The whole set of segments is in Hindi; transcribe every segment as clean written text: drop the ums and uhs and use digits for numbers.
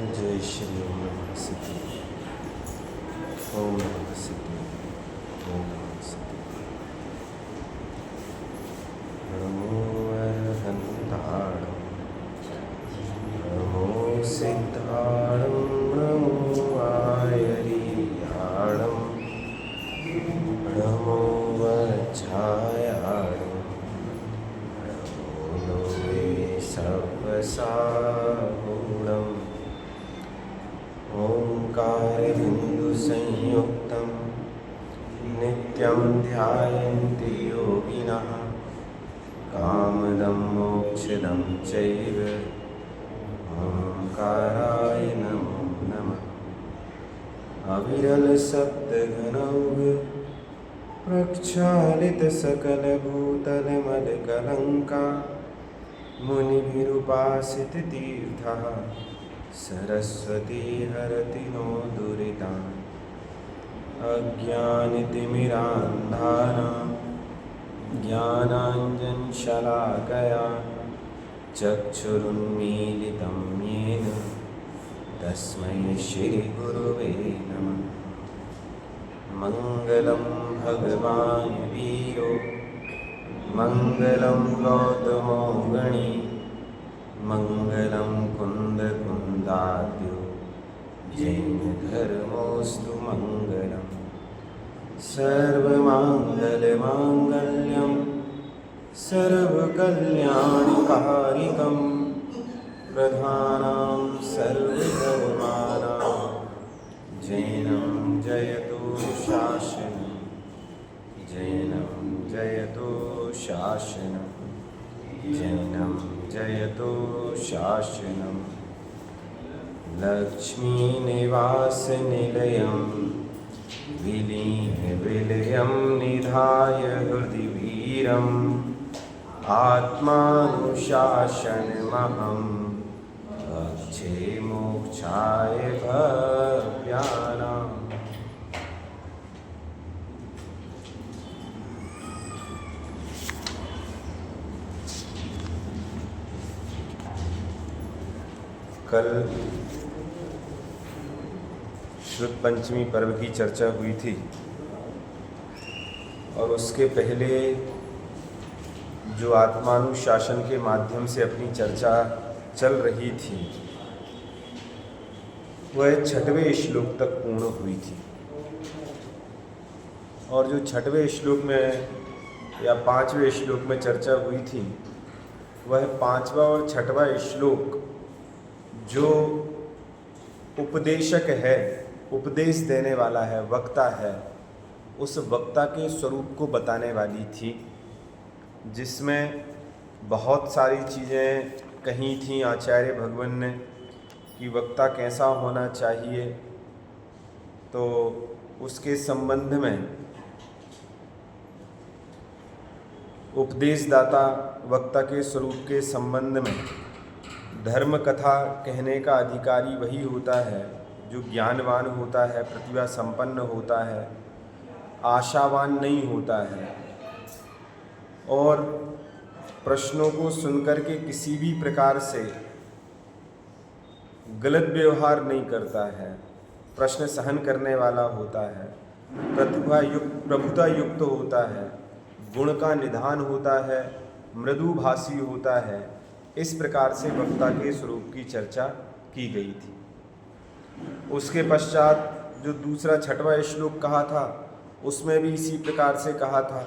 जय श्री ओम नमः सिद्धि। ओम नमः सिद्धि। ओम नमः सिद्धि। नमो अरहन्ताणं नमो सिद्धाणं नमो आयर्याणं नमो वज्रायाणं नमो लोके सर्वसाहूणम् ओंकारबिन्दुसंयुक्तं नित्यं ध्यायन्ति योगिनः कामदं मोक्षदं चैव ओंकाराय नमो नमः। अविरलशब्दघनौघ प्रक्षालितसकलभूतलमलकलङ्का मुनिभिरुपासिततीर्थः सरस्वती हरति नो दुरितान् अज्ञानतिमिरान्धानां ज्ञानाञ्जनशलाकया चक्षुरुन्मीलितं येन तस्मै श्रीगुरुवे नमः। मङ्गलं भगवान् वीरो मङ्गलं गौतमो गणी मङ्गलं कुन्दकुन्दाद्यो जैनधर्मोऽस्तु मङ्गलम्। सर्वमाङ्गल्यमाङ्गल्यं सर्वकल्याणकारिकं प्रधानं सर्वधर्माणां जैनं जयतु शासनं जैनं जयतु शासनं जैनं जयतु शासनं। लक्ष्मीनिवासनिलयं विलीनविलयं निधाय हृदि वीरम् आत्मानुशासनमहं भक्षे मोक्षाय भव्यानाम्। कल श्रुत पंचमी पर्व की चर्चा हुई थी और उसके पहले जो आत्मानुशासन के माध्यम से अपनी चर्चा चल रही थी वह 6वें श्लोक तक पूर्ण हुई थी। और जो 6वें श्लोक में या 5वें श्लोक में चर्चा हुई थी वह 5वां और 6वां श्लोक जो उपदेशक है, उपदेश देने वाला है, वक्ता है, उस वक्ता के स्वरूप को बताने वाली थी, जिसमें बहुत सारी चीज़ें कही थी आचार्य भगवान ने कि वक्ता कैसा होना चाहिए। तो उसके संबंध में उपदेशदाता वक्ता के स्वरूप के संबंध में धर्म कथा कहने का अधिकारी वही होता है जो ज्ञानवान होता है, प्रतिभा संपन्न होता है, आशावान नहीं होता है और प्रश्नों को सुनकर के किसी भी प्रकार से गलत व्यवहार नहीं करता है, प्रश्न सहन करने वाला होता है, प्रभुता युक्त होता है, गुण का निधान होता है, मृदुभाषी होता है। इस प्रकार से वक्ता के स्वरूप की चर्चा की गई थी। उसके पश्चात जो दूसरा 6वां श्लोक कहा था उसमें भी इसी प्रकार से कहा था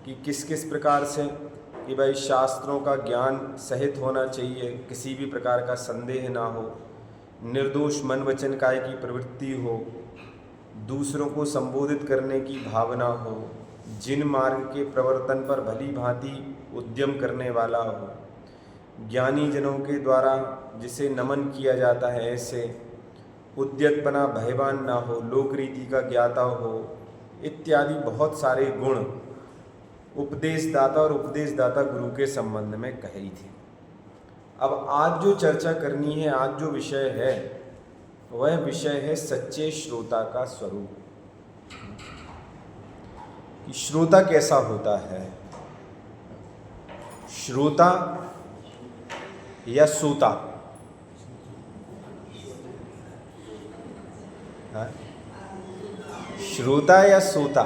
कि किस किस प्रकार से कि भाई शास्त्रों का ज्ञान सहित होना चाहिए, किसी भी प्रकार का संदेह ना हो, निर्दोष मन वचन काय की प्रवृत्ति हो, दूसरों को संबोधित करने की भावना हो, जिन मार्ग के प्रवर्तन पर भली भांति उद्यम करने वाला हो, ज्ञानी जनों के द्वारा जिसे नमन किया जाता है ऐसे उद्यतपना भयवान ना हो, लोक रीति का ज्ञाता हो, इत्यादि बहुत सारे गुण उपदेशदाता और उपदेशदाता गुरु के संबंध में कही थी। अब आज जो चर्चा करनी है, आज जो विषय है वह विषय है सच्चे श्रोता का स्वरूप। श्रोता कैसा होता है? श्रोता या सूता? हाँ, श्रोता या सोता?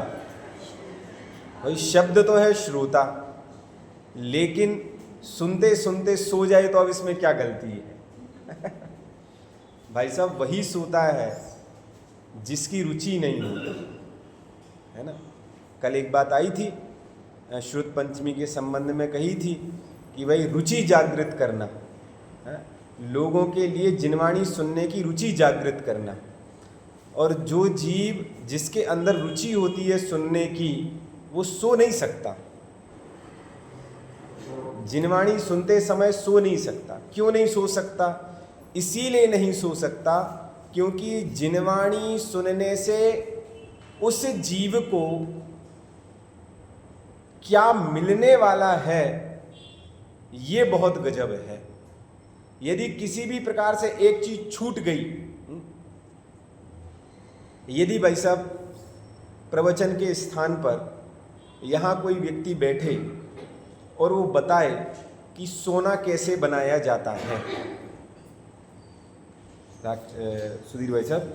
भाई शब्द तो है श्रोता, लेकिन सुनते सुनते सो जाए तो अब इसमें क्या गलती है? भाई साहब वही सोता है जिसकी रुचि नहीं होती है ना। कल एक बात आई थी, श्रुत पंचमी के संबंध में कही थी कि भाई रुचि जागृत करना है, लोगों के लिए जिनवाणी सुनने की रुचि जागृत करना। और जो जीव जिसके अंदर रुचि होती है सुनने की, वो सो नहीं सकता, जिनवाणी सुनते समय सो नहीं सकता। क्यों नहीं सो सकता? इसीलिए नहीं सो सकता क्योंकि जिनवाणी सुनने से उस जीव को क्या मिलने वाला है ये बहुत गजब है। यदि किसी भी प्रकार से एक चीज छूट गई, यदि भाई साहब प्रवचन के स्थान पर यहाँ कोई व्यक्ति बैठे और वो बताए कि सोना कैसे बनाया जाता है, सुधीर भाई साहब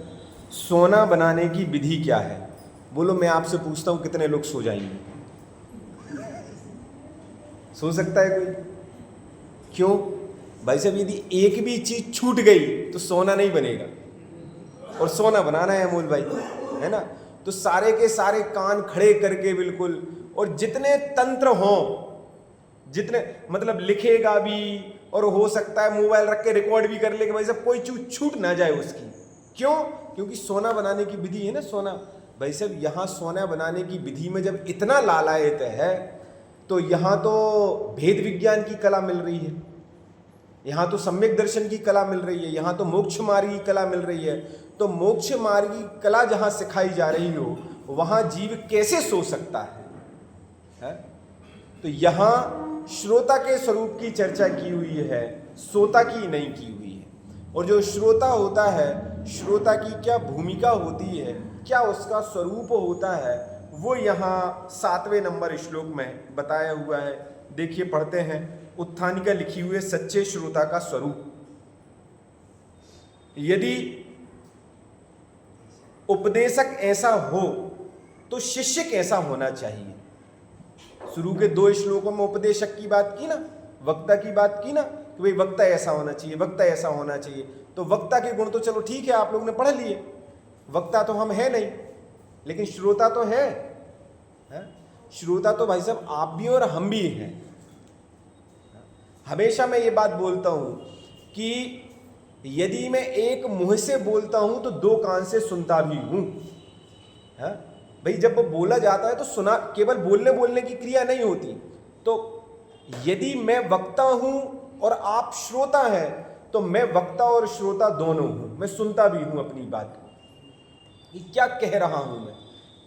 सोना बनाने की विधि क्या है, बोलो मैं आपसे पूछता हूँ कितने लोग सो जाएंगे? सो सकता है कोई? क्यों भाई साहब? यदि एक भी चीज छूट गई तो सोना नहीं बनेगा, और सोना बनाना है अमोल भाई, है ना। तो सारे के सारे कान खड़े करके बिल्कुल, और जितने तंत्र हों, जितने मतलब लिखेगा भी, और हो सकता है मोबाइल रख के रिकॉर्ड भी कर ले कि भाई साहब कोई चीज छूट ना जाए उसकी। क्यों? क्योंकि सोना बनाने की विधि है ना सोना। भाई साहब यहाँ सोना बनाने की विधि में जब इतना लालायत है तो यहाँ तो भेद विज्ञान की कला मिल रही है, यहाँ तो सम्यक दर्शन की कला मिल रही है, यहाँ तो मोक्ष मार्ग की कला मिल रही है। तो मोक्ष मार्ग की कला जहाँ सिखाई जा रही हो वहाँ जीव कैसे सो सकता है? तो यहाँ श्रोता के स्वरूप की चर्चा की हुई है, सोता की नहीं की हुई है। और जो श्रोता होता है, श्रोता की क्या भूमिका होती है, क्या उसका स्वरूप होता है, वो यहाँ 7वें नंबर श्लोक में बताया हुआ है। देखिए पढ़ते हैं, उत्थानिका लिखी हुई है सच्चे श्रोता का स्वरूप। यदि उपदेशक ऐसा हो तो शिष्य कैसा होना चाहिए? शुरू के 2 श्लोकों में उपदेशक की बात की ना, वक्ता की बात की ना, कि भाई वक्ता ऐसा होना चाहिए, वक्ता ऐसा होना चाहिए। तो वक्ता के गुण तो चलो ठीक है, आप लोग ने पढ़ लिए, वक्ता तो हम है नहीं, लेकिन श्रोता तो है? श्रोता तो भाई साहब आप भी और हम भी हैं। हमेशा मैं ये बात बोलता हूं कि यदि मैं एक मुंह से बोलता हूं तो 2 कान से सुनता भी हूं। भाई जब वो बोला जाता है तो सुना, केवल बोलने की क्रिया नहीं होती। तो यदि मैं वक्ता हूं और आप श्रोता हैं तो मैं वक्ता और श्रोता दोनों हूं, मैं सुनता भी हूं अपनी बात को, ये क्या कह रहा हूं मैं।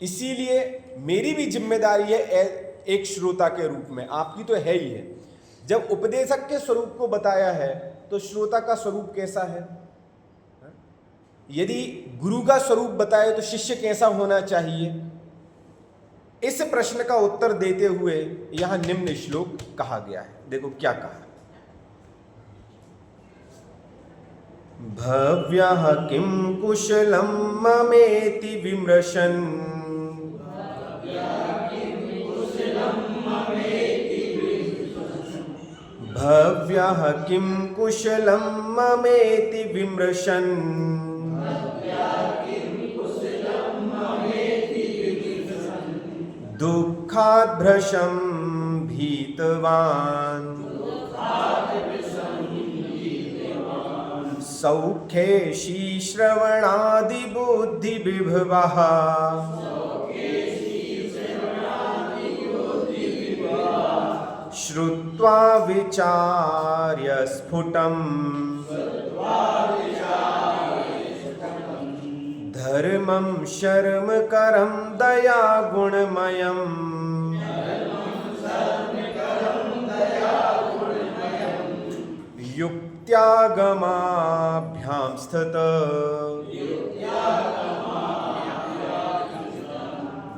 इसीलिए मेरी भी जिम्मेदारी है एक श्रोता के रूप में, आपकी तो है ही है। जब उपदेशक के स्वरूप को बताया है तो श्रोता का स्वरूप कैसा है? यदि गुरु का स्वरूप बताए तो शिष्य कैसा होना चाहिए? इस प्रश्न का उत्तर देते हुए यहां निम्न श्लोक कहा गया है। देखो क्या कहा, भव्यः किं कुशलं ममेति विमृशन्, भव्यः किं कुशलं ममेति विमृशन्, दुःखात् भृशं भीतवान्, सौख्ये श्रवणादि बुद्धि विभवः, श्रुत्वा विचार्य स्फुटम्, धर्मं शर्मकरं दया गुणमयम्, युक्त्यागमाभ्यां स्थितः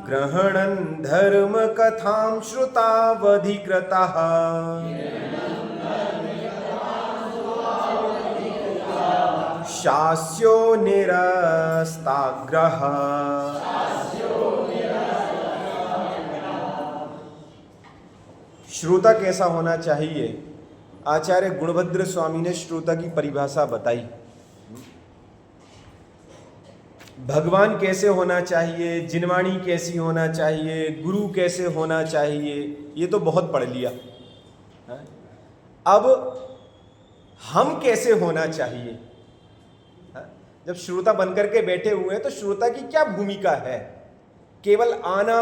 ग्रहणन् धर्म कथां श्रुतावधिकृतः, शास्यो निरस्ताग्रह। श्रोता कैसा होना चाहिए? आचार्य गुणभद्र स्वामी ने श्रोता की परिभाषा बताई। भगवान कैसे होना चाहिए, जिनवाणी कैसी होना चाहिए, गुरु कैसे होना चाहिए, ये तो बहुत पढ़ लिया। अब हम कैसे होना चाहिए? जब श्रोता बनकर के बैठे हुए हैं तो श्रोता की क्या भूमिका है? केवल आना,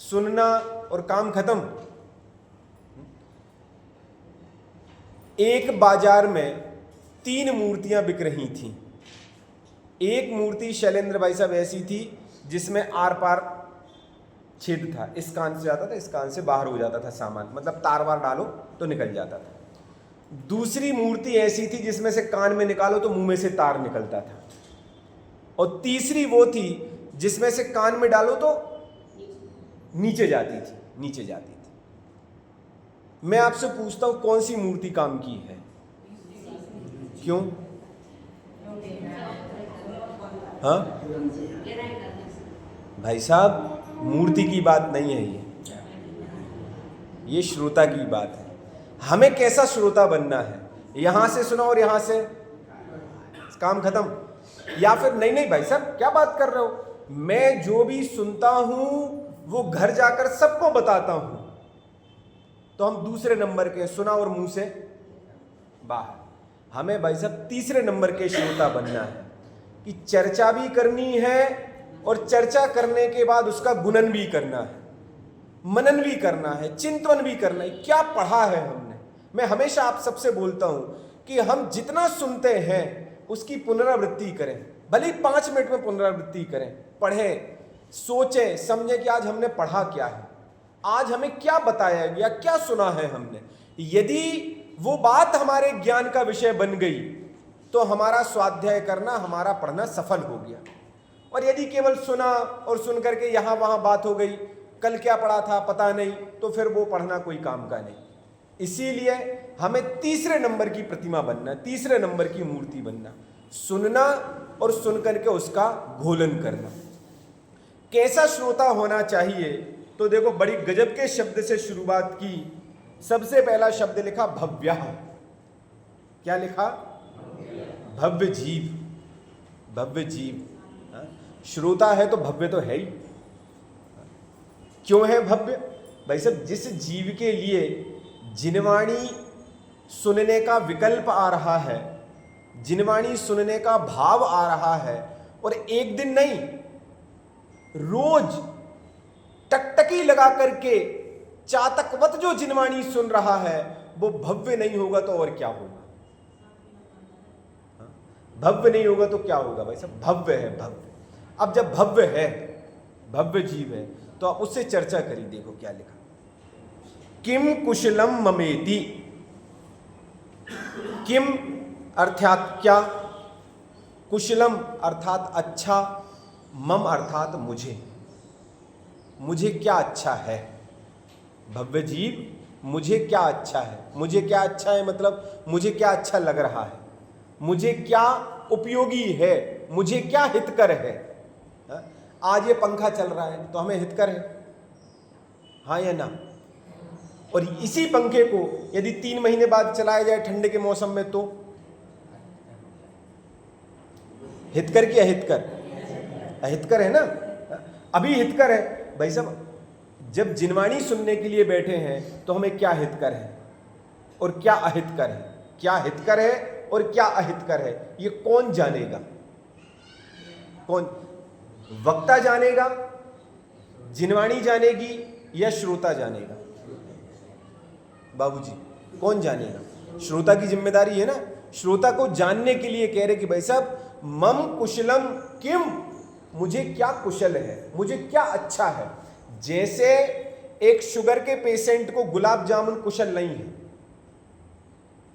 सुनना और काम खत्म? एक बाजार में 3 मूर्तियां बिक रही थीं। एक मूर्ति शैलेंद्र भाई साहब ऐसी थी जिसमें आर पार छेद था, इस कान से जाता था, इस कान से बाहर हो जाता था सामान, मतलब तार वार डालो तो निकल जाता था। दूसरी मूर्ति ऐसी थी जिसमें से कान में निकालो तो मुंह में से तार निकलता था। और तीसरी वो थी जिसमें से कान में डालो तो नीचे जाती थी, नीचे जाती थी। मैं आपसे पूछता हूं कौन सी मूर्ति काम की है? क्यों? हाँ भाई साहब, मूर्ति की बात नहीं है ये श्रोता की बात है। हमें कैसा श्रोता बनना है? यहां से सुना और यहां से काम खत्म? या फिर नहीं भाई साहब क्या बात कर रहे हो, मैं जो भी सुनता हूं वो घर जाकर सबको बताता हूं, तो हम दूसरे नंबर के, सुना और मुंह से बाहर। हमें भाई साहब तीसरे नंबर के श्रोता बनना है कि चर्चा भी करनी है और चर्चा करने के बाद उसका गुणन भी करना है, मनन भी करना है, चिंतन भी करना है। क्या पढ़ा है हमने? मैं हमेशा आप सबसे बोलता हूं कि हम जितना सुनते हैं उसकी पुनरावृत्ति करें, भले ही 5 मिनट में पुनरावृत्ति करें, पढ़ें, सोचें, समझें कि आज हमने पढ़ा क्या है, आज हमें क्या बताया गया, क्या सुना है हमने। यदि वो बात हमारे ज्ञान का विषय बन गई तो हमारा स्वाध्याय करना, हमारा पढ़ना सफल हो गया। और यदि केवल सुना और सुन करके यहां वहां बात हो गई, कल क्या पढ़ा था पता नहीं, तो फिर वो पढ़ना कोई काम का नहीं। इसीलिए हमें तीसरे नंबर की प्रतिमा बनना, तीसरे नंबर की मूर्ति बनना, सुनना और सुन करके उसका घोलन करना। कैसा श्रोता होना चाहिए? तो देखो, बड़ी गजब के शब्द से शुरुआत की। सबसे पहला शब्द लिखा भव्यः। क्या लिखा? भव्य जीव, भव्य जीव। श्रोता है तो भव्य तो है ही। क्यों है भव्य? भाई साहब, जिस जीव के लिए जिनवाणी सुनने का विकल्प आ रहा है, जिनवाणी सुनने का भाव आ रहा है, और एक दिन नहीं, रोज टकटकी लगा करके चातकवत जो जिनवाणी सुन रहा है, वो भव्य नहीं होगा तो और क्या होगा? भव्य नहीं होगा तो क्या होगा? भाई साहब, भव्य है, भव्य। अब जब भव्य है, भव्य जीव है, तो आप उससे चर्चा करिए। देखो क्या लिखा, किम कुशलम ममेति। किम अर्थात क्या, कुशलम अर्थात अच्छा, मम अर्थात मुझे, मुझे क्या अच्छा है। भव्य जीव, मुझे क्या अच्छा है। मुझे क्या अच्छा है मतलब मुझे क्या अच्छा लग रहा है, मुझे क्या उपयोगी है, मुझे क्या हितकर है। आज ये पंखा चल रहा है तो हमें हितकर है, हाँ या ना? और इसी पंखे को यदि 3 महीने बाद चलाया जाए ठंडे के मौसम में तो हितकर की अहितकर? अहितकर है ना। अभी हितकर है भाई साहब। जब जिनवाणी सुनने के लिए बैठे हैं तो हमें क्या हितकर है और क्या अहितकर है, क्या हितकर है और क्या अहितकर है, ये कौन जानेगा? कौन? वक्ता जानेगा, जिनवाणी जानेगी, या श्रोता जानेगा? बाबूजी, कौन जानेगा? श्रोता की जिम्मेदारी है ना। श्रोता को जानने के लिए कह रहे कि भाई साहब, मम कुशलम किम, मुझे क्या कुशल है, मुझे क्या अच्छा है। जैसे एक शुगर के पेशेंट को गुलाब जामुन कुशल नहीं है,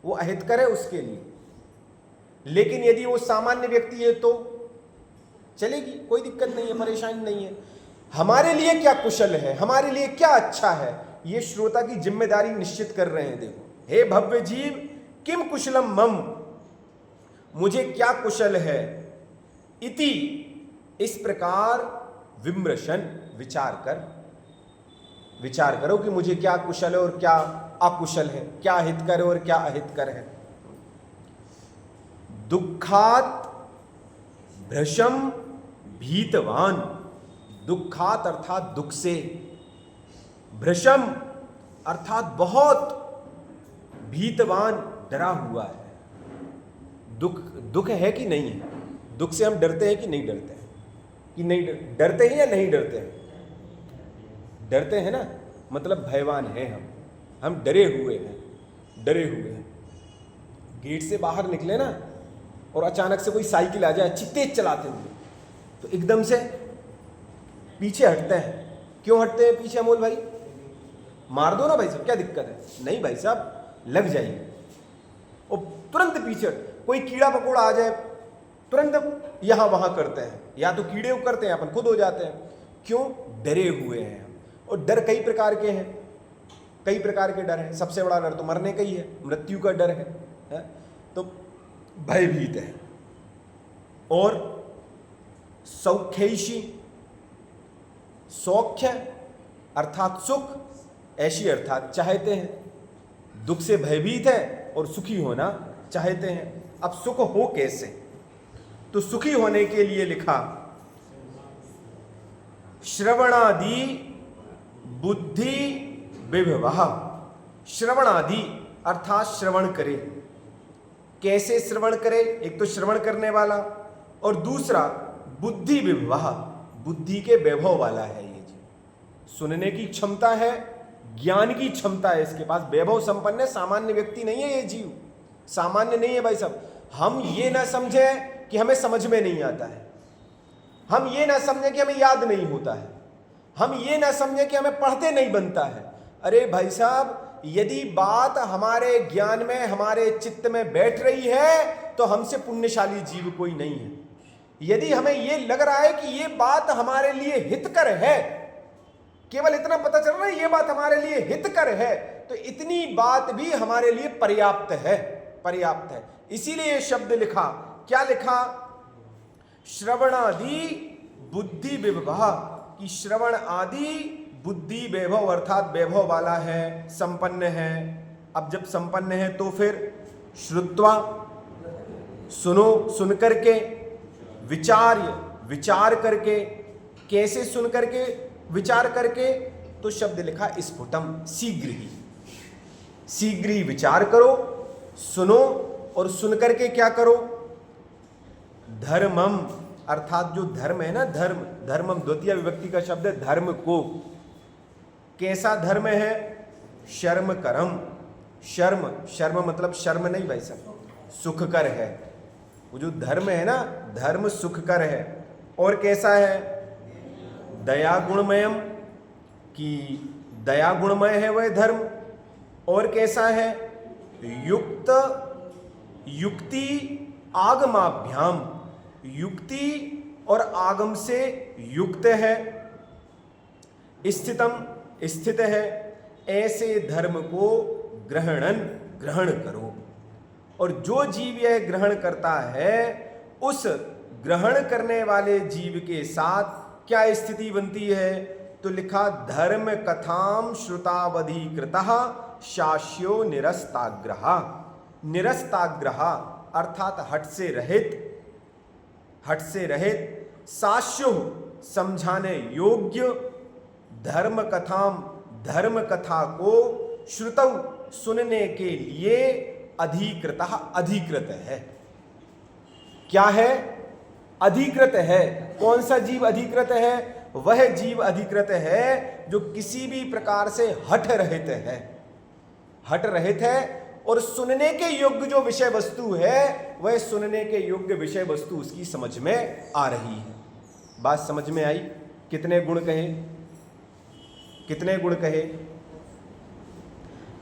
वो अहितकर है उसके लिए, लेकिन यदि वो सामान्य व्यक्ति है तो चलेगी, कोई दिक्कत नहीं है, परेशानी नहीं है। हमारे लिए क्या कुशल है, हमारे लिए क्या अच्छा है, ये श्रोता की जिम्मेदारी निश्चित कर रहे हैं। देखो, हे भव्य जीव, किम कुशलम मम, मुझे क्या कुशल है, इति इस प्रकार विमृशन विचार करो कि मुझे क्या कुशल है और क्या अकुशल है, क्या हितकर है और क्या अहितकर है। दुखात भृशम भीतवान, दुखात अर्थात दुख से, भृशम अर्थात बहुत, भीतवान डरा हुआ है। दुख है कि नहीं है? दुख से हम डरते हैं कि नहीं डरते हैं? कि नहीं डरते हैं या नहीं डरते हैं? डरते हैं ना, मतलब भयवान हैं हम डरे हुए हैं। गेट से बाहर निकले ना और अचानक से कोई साइकिल आ जाए अच्छी तेज चलाते हुए, तो एकदम से पीछे हटते हैं। क्यों हटते हैं पीछे अमोल भाई? मार दो ना भाई साहब, क्या दिक्कत है? नहीं भाई साहब, लग जाएगी। और तुरंत पीछे, कोई कीड़ा मकोड़ा आ जाए तुरंत यहां वहां करते हैं, या तो कीड़े को करते हैं अपन खुद हो जाते हैं। क्यों? डरे हुए हैं। और डर कई प्रकार के हैं, कई प्रकार के डर हैं। सबसे बड़ा डर तो मरने का ही है, मृत्यु का डर है? तो भयभीत है। और सौख्यैषी, सौख्य अर्थात सुख, ऐशी अर्थात चाहते हैं। दुख से भयभीत है और सुखी होना चाहते हैं। अब सुख हो कैसे? तो सुखी होने के लिए लिखा श्रवणादि बुद्धि विभवः। श्रवणादि अर्थात श्रवण करे। कैसे श्रवण करे? एक तो श्रवण करने वाला, और दूसरा बुद्धि विभवः, बुद्धि के वैभव वाला है। ये जी सुनने की क्षमता है, ज्ञान की क्षमता है इसके पास, वैभव संपन्न है। सामान्य व्यक्ति नहीं है ये जीव, सामान्य नहीं है भाई साहब। हम ये ना समझे कि हमें समझ में नहीं आता है, हम ये ना समझे कि हमें याद नहीं होता है, हम ये ना समझे कि हमें पढ़ते नहीं बनता है। अरे भाई साहब, यदि बात हमारे ज्ञान में, हमारे चित्त में बैठ रही है तो हमसे पुण्यशाली जीव कोई नहीं है। यदि हमें ये लग रहा है कि ये बात हमारे लिए हितकर है, केवल इतना पता चल रहा है ये बात हमारे लिए हितकर है, तो इतनी बात भी हमारे लिए पर्याप्त है, पर्याप्त है। इसीलिए ये शब्द लिखा। क्या लिखा? श्रवणादि बुद्धि विभवः, कि श्रवण आदि बुद्धि वैभव अर्थात वैभव वाला है, संपन्न है। अब जब संपन्न है तो फिर श्रुत्वा, सुनो, सुन करके, विचार्य, विचार करके। कैसे सुन करके, विचार करके? तो शब्द लिखा स्फुटम, शीघ्र ही, शीघ्र ही विचार करो, सुनो, और सुन करके क्या करो? धर्मम अर्थात जो धर्म है ना, धर्म, धर्मम द्वितीय विभक्ति का शब्द है, धर्म को। कैसा धर्म है? शर्म करम। शर्म, शर्म मतलब शर्म नहीं भाई साहब, सुखकर है। वो जो धर्म है ना, धर्म सुखकर है। और कैसा है? दया गुणमयम, कि दया गुणमय है वह धर्म। और कैसा है? युक्त, युक्ति आगमाभ्याम, युक्ति और आगम से युक्त है। स्थितम, स्थित है। ऐसे धर्म को ग्रहण करो। और जो जीव यह ग्रहण करता है, उस ग्रहण करने वाले जीव के साथ क्या स्थिति बनती है? तो लिखा धर्म कथाम श्रुतावधिकृतः शास्यो निरस्ताग्रह। निरस्ताग्रह अर्थात हट से रहित, हट से रहित, सास्यो समझाने योग्य, धर्म कथाम, धर्म कथा को, श्रुतौ सुनने के लिए, अधिकृतः अधिकृत है। क्या है? अधिकृत है। कौन सा जीव अधिकृत है? वह जीव अधिकृत है जो किसी भी प्रकार से हट रहित है, हट रहित है। और सुनने के योग्य जो विषय वस्तु है, वह सुनने के योग्य विषय वस्तु उसकी समझ में आ रही है। बात समझ में आई? कितने गुण कहे? कितने गुण कहे?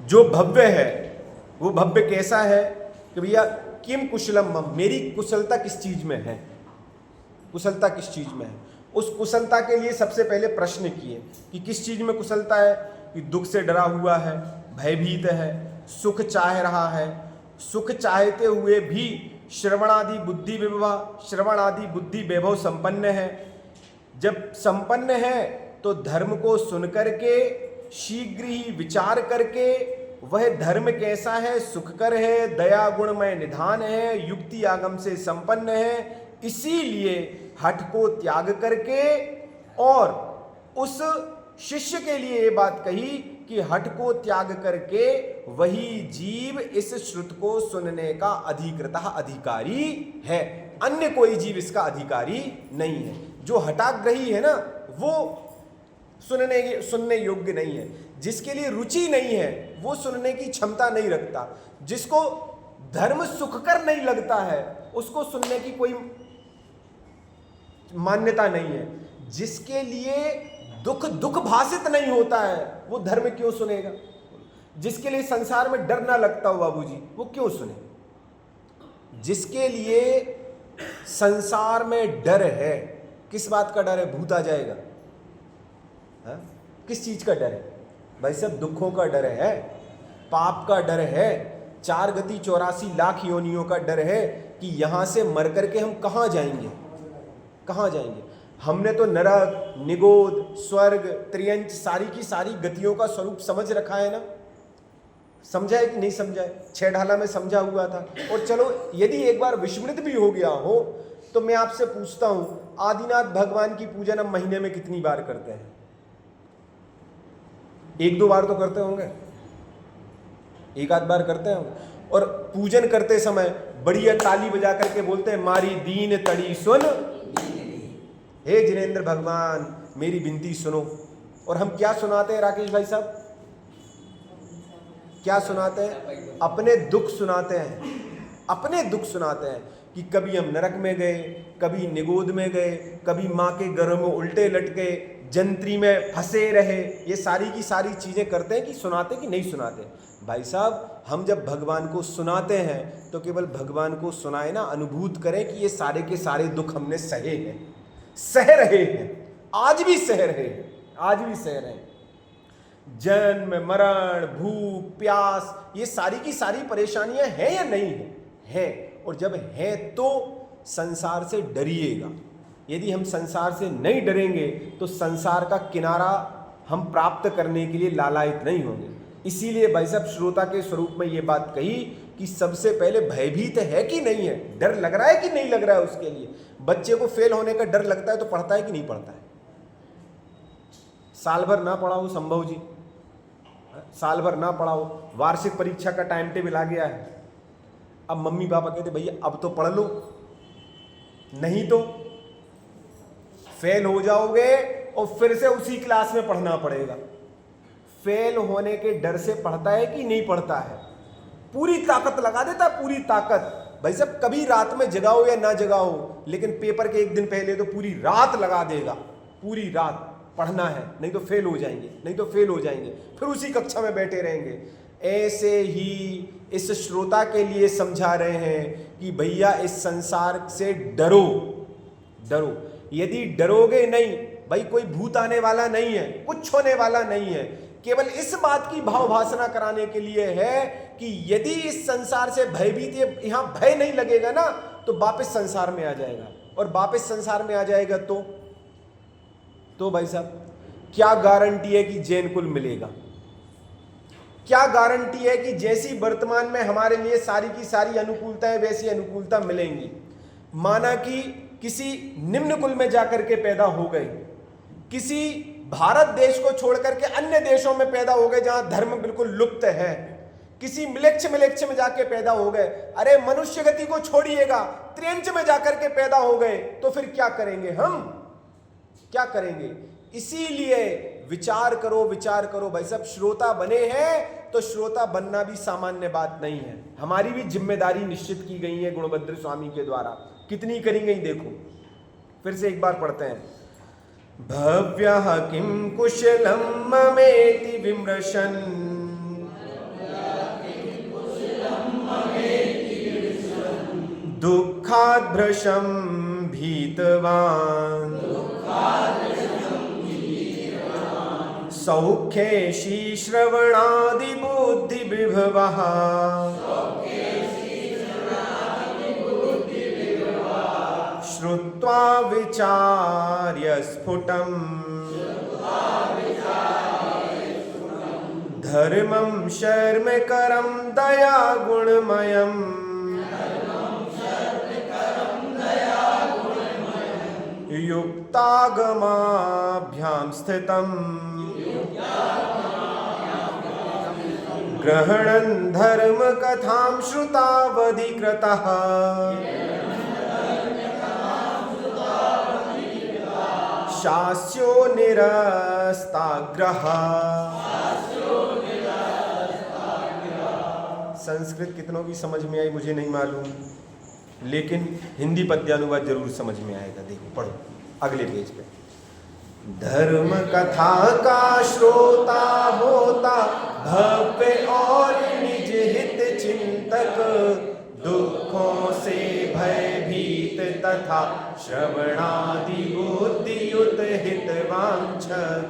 जो भव्य है, वो भव्य कैसा है? कि भैया किम कुशलम मम, मेरी कुशलता किस चीज में है, कुशलता किस चीज में है। उस कुशलता के लिए सबसे पहले प्रश्न किए कि किस चीज में कुशलता है? कि दुख से डरा हुआ है, भयभीत है, सुख चाह रहा है, सुख चाहते हुए भी श्रवणादि बुद्धि विभव, श्रवण आदि बुद्धि वैभव संपन्न है। जब संपन्न है तो धर्म को सुनकर के शीघ्र ही विचार करके वह धर्म कैसा है, सुखकर है, दया गुणमय निधान है, युक्ति आगम से संपन्न है, इसीलिए हठ को त्याग करके, और उस शिष्य के लिए ये बात कही कि हठ को त्याग करके वही जीव इस श्रुत को सुनने का अधिकृतः अधिकारी है, अन्य कोई जीव इसका अधिकारी नहीं है। जो हठाग्रही है ना वो सुनने योग्य नहीं है, जिसके लिए रुचि नहीं है वो सुनने की क्षमता नहीं रखता, जिसको धर्म सुखकर नहीं लगता है उसको सुनने की कोई मान्यता नहीं है, जिसके लिए दुख भाषित नहीं होता है वो धर्म क्यों सुनेगा, जिसके लिए संसार में डर ना लगता हो बाबूजी वो क्यों सुने, जिसके लिए संसार में डर है, किस बात का डर है, भूत आ जाएगा, हा? किस चीज का डर है भाई, सब दुखों का डर है, पाप का डर है, 4 गति 84 लाख योनियों का डर है कि यहां से मर करके हम कहां जाएंगे, कहां जाएंगे। हमने तो नरक, निगोद, स्वर्ग, त्रियंच सारी की सारी गतियों का स्वरूप समझ रखा है ना, समझा है कि नहीं समझा है, 6 ढाला में समझा हुआ था। और चलो यदि एक बार विस्मृत भी हो गया हो तो मैं आपसे पूछता हूं, आदिनाथ भगवान की पूजन हम महीने में कितनी बार करते हैं? 1-2 बार तो करते होंगे, 1-आध बार करते होंगे। और पूजन करते समय बढ़िया ताली बजा करके बोलते हैं, मारी दीन तड़ी सुन, हे जिनेंद्र भगवान मेरी विनती सुनो। और हम क्या सुनाते हैं राकेश भाई साहब, क्या सुनाते हैं? अपने दुख सुनाते हैं, अपने दुख सुनाते हैं कि कभी हम नरक में गए, कभी निगोद में गए, कभी माँ के गर्भ में उल्टे लटके, जंत्री में फंसे रहे, ये सारी की सारी चीजें करते हैं कि सुनाते कि नहीं सुनाते? भाई साहब हम जब भगवान को सुनाते हैं तो केवल भगवान को सुनाए ना, अनुभूत करें कि ये सारे के सारे दुख हमने सहे हैं, सह रहे हैं, आज भी सह रहे हैं, आज भी सह रहे हैं। जन्म मरण भूख प्यास ये सारी की सारी परेशानियां हैं या नहीं है? हैं। और जब है तो संसार से डरिएगा। यदि हम संसार से नहीं डरेंगे तो संसार का किनारा हम प्राप्त करने के लिए लालायित नहीं होंगे। इसीलिए भाई साहब श्रोता के स्वरूप में ये बात कही कि सबसे पहले भयभीत है कि नहीं है, डर लग रहा है कि नहीं लग रहा है उसके लिए। बच्चे को फेल होने का डर लगता है तो पढ़ता है कि नहीं पढ़ता है? साल भर ना पढ़ाओ संभव जी, साल भर ना पढ़ाओ, वार्षिक परीक्षा का टाइम टेबल आ गया है, अब मम्मी पापा कहते भैया अब तो पढ़ लो, नहीं तो फेल हो जाओगे और फिर से उसी क्लास में पढ़ना पड़ेगा। फेल होने के डर से पढ़ता है कि नहीं पढ़ता है? पूरी ताकत लगा देता है, पूरी ताकत। भाई साहब कभी रात में जगाओ या ना जगाओ, लेकिन पेपर के 1 दिन पहले तो पूरी रात लगा देगा, पूरी रात पढ़ना है, नहीं तो फेल हो जाएंगे, नहीं तो फेल हो जाएंगे, फिर उसी कक्षा में बैठे रहेंगे। ऐसे ही इस श्रोता के लिए समझा रहे हैं कि भैया इस संसार से डरो, डरो। यदि डरोगे नहीं, भाई कोई भूत आने वाला नहीं है, कुछ होने वाला नहीं है, केवल इस बात की भाव भाषणा कराने के लिए है कि यदि इस संसार से भयभीत, यहां भय नहीं लगेगा ना तो वापस संसार में आ जाएगा, और वापस संसार में आ जाएगा तो भाई साहब क्या गारंटी है कि जैन कुल मिलेगा? क्या गारंटी है कि जैसी वर्तमान में हमारे लिए सारी की सारी अनुकूलता है वैसी अनुकूलता मिलेंगी? माना कि किसी निम्न कुल में जाकर के पैदा हो गए, किसी भारत देश को छोड़कर के अन्य देशों में पैदा हो गए जहां धर्म बिल्कुल लुप्त है, किसी मिलेच्छ में जाके पैदा हो गए, अरे मनुष्य गति को छोड़िएगा, त्रियंच में जाकर के पैदा हो गए, तो फिर क्या करेंगे हम? क्या करेंगे? इसीलिए विचार करो, विचार करो भाई साहब। श्रोता बने हैं तो श्रोता बनना भी सामान्य बात नहीं है, हमारी भी जिम्मेदारी निश्चित की गई है गुणभद्र स्वामी के द्वारा। कितनी करी गई देखो, फिर से एक बार पढ़ते हैं। भव्यः किं कुशलं ममेति विमृशन् दुःखाद् भृशं भीतवान् सौख्येषि श्रवणादिबुद्धिविभवः श्रुत्वा विचार्य स्फुटम् धर्मं शर्मकरं दया गुणमयम् युक्तागमाभ्यां स्थितम् ग्रहणन् धर्म कथां श्रुतावधिकृतः शास्यो निरस्ताग्रह। संस्कृत कितनों की समझ में आई मुझे नहीं मालूम, लेकिन हिंदी पद्यानुवाद जरूर समझ में आएगा। देखो पढ़ो अगले पेज पे। धर्म कथा का श्रोता होता भव्य और निज हित चिंतक दुखों से भयभीत तथा श्रवणादि बुद्धियुत हितवांछक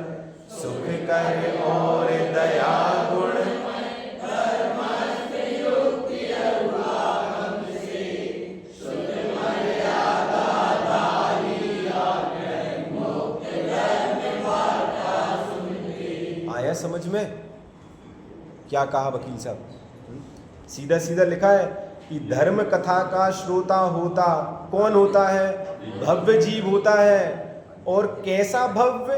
सुख कर और दया गुण समझ में क्या कहा वकील साहब? सीधा सीधा लिखा है कि धर्म कथा का श्रोता होता कौन होता है? भव्य जीव होता है। और कैसा भव्य?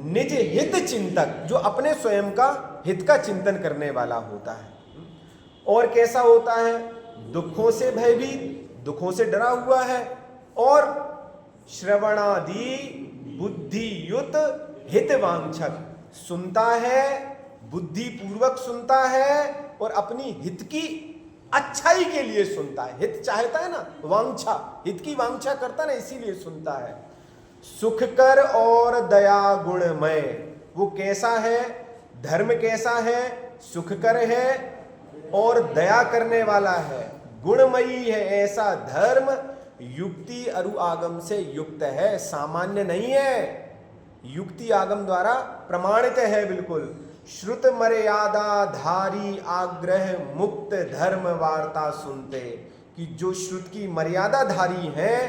निज हित चिंतक, जो अपने स्वयं का हित का चिंतन करने वाला होता है। और कैसा होता है? दुखों से भयभीत, दुखों से डरा हुआ है। और श्रवणादि बुद्धियुत हितवांछक, सुनता है, बुद्धि पूर्वक सुनता है और अपनी हित की अच्छाई के लिए सुनता है। हित चाहता है ना, वांछा, हित की वांछा करता है ना, इसीलिए सुनता है। सुख कर और दया गुणमय, वो कैसा है? धर्म कैसा है? सुख कर है और दया करने वाला है, गुणमयी है। ऐसा धर्म युक्ति अरु आगम से युक्त है, सामान्य नहीं है, युक्ति आगम द्वारा प्रमाणित है बिल्कुल। श्रुत मर्यादा धारी आग्रह मुक्त धर्म वार्ता सुनते, कि जो श्रुत की मर्यादा धारी हैं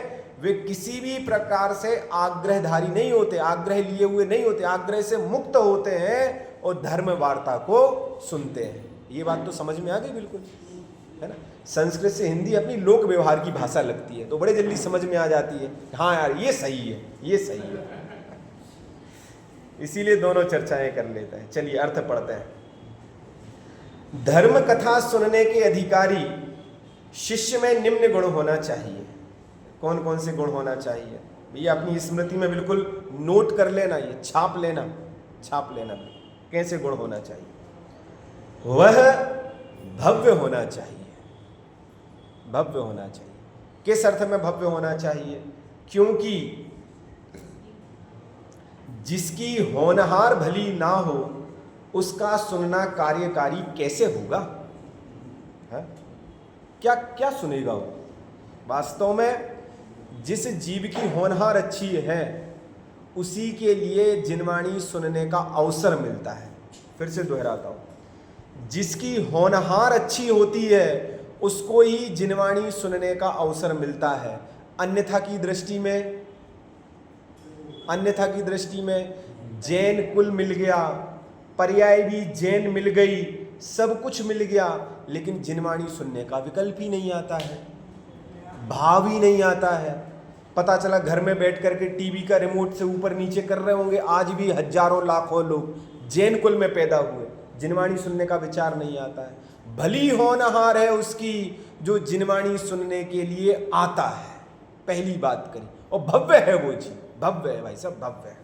वे किसी भी प्रकार से आग्रहधारी नहीं होते, आग्रह लिए हुए नहीं होते, आग्रह से मुक्त होते हैं और धर्म वार्ता को सुनते हैं। ये बात तो समझ में आ गई बिल्कुल, है ना? संस्कृत से हिंदी अपनी लोक व्यवहार की भाषा लगती है तो बड़े जल्दी समझ में आ जाती है। हाँ यार ये सही है, ये सही है, इसीलिए दोनों चर्चाएं कर लेते हैं। चलिए अर्थ पढ़ते हैं। धर्म कथा सुनने के अधिकारी शिष्य में निम्न गुण होना चाहिए। कौन कौन से गुण होना चाहिए भैया? अपनी स्मृति में बिल्कुल नोट कर लेना, ये छाप लेना, छाप लेना। कैसे गुण होना चाहिए? वह भव्य होना चाहिए, भव्य होना चाहिए। किस अर्थ में भव्य होना चाहिए? क्योंकि जिसकी होनहार भली ना हो उसका सुनना कार्यकारी कैसे होगा? है? क्या क्या सुनेगा वो? वास्तव में जिस जीव की होनहार अच्छी है उसी के लिए जिनवाणी सुनने का अवसर मिलता है। फिर से दोहराता हूं, जिसकी होनहार अच्छी होती है उसको ही जिनवाणी सुनने का अवसर मिलता है। अन्यथा की दृष्टि में जैन कुल मिल गया, पर्याय भी जैन मिल गई, सब कुछ मिल गया, लेकिन जिनवाणी सुनने का विकल्प ही नहीं आता है, भाव ही नहीं आता है। पता चला घर में बैठ करके टीवी का रिमोट से ऊपर नीचे कर रहे होंगे, आज भी हजारों लाखों लोग जैन कुल में पैदा हुए, जिनवाणी सुनने का विचार नहीं आता है। भली होनहार है उसकी जो जिनवाणी सुनने के लिए आता है, पहली बात करी। और भव्य है वो जी, भव्य है भाई साहब, भव्य है।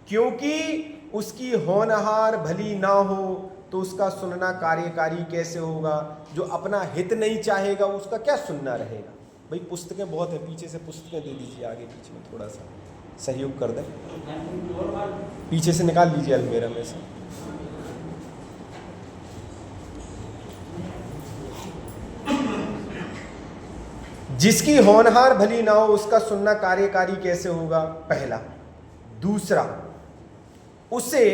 क्योंकि उसकी होनहार भली ना हो तो उसका सुनना कार्यकारी कैसे होगा? जो अपना हित नहीं चाहेगा उसका क्या सुनना रहेगा? भाई पुस्तकें बहुत है, पीछे से पुस्तकें दे दीजिए, आगे पीछे में थोड़ा सा सहयोग कर दें, पीछे से निकाल लीजिए अलमीरा में से। जिसकी होनहार भली ना हो उसका सुनना कार्यकारी कैसे होगा? पहला। दूसरा, उसे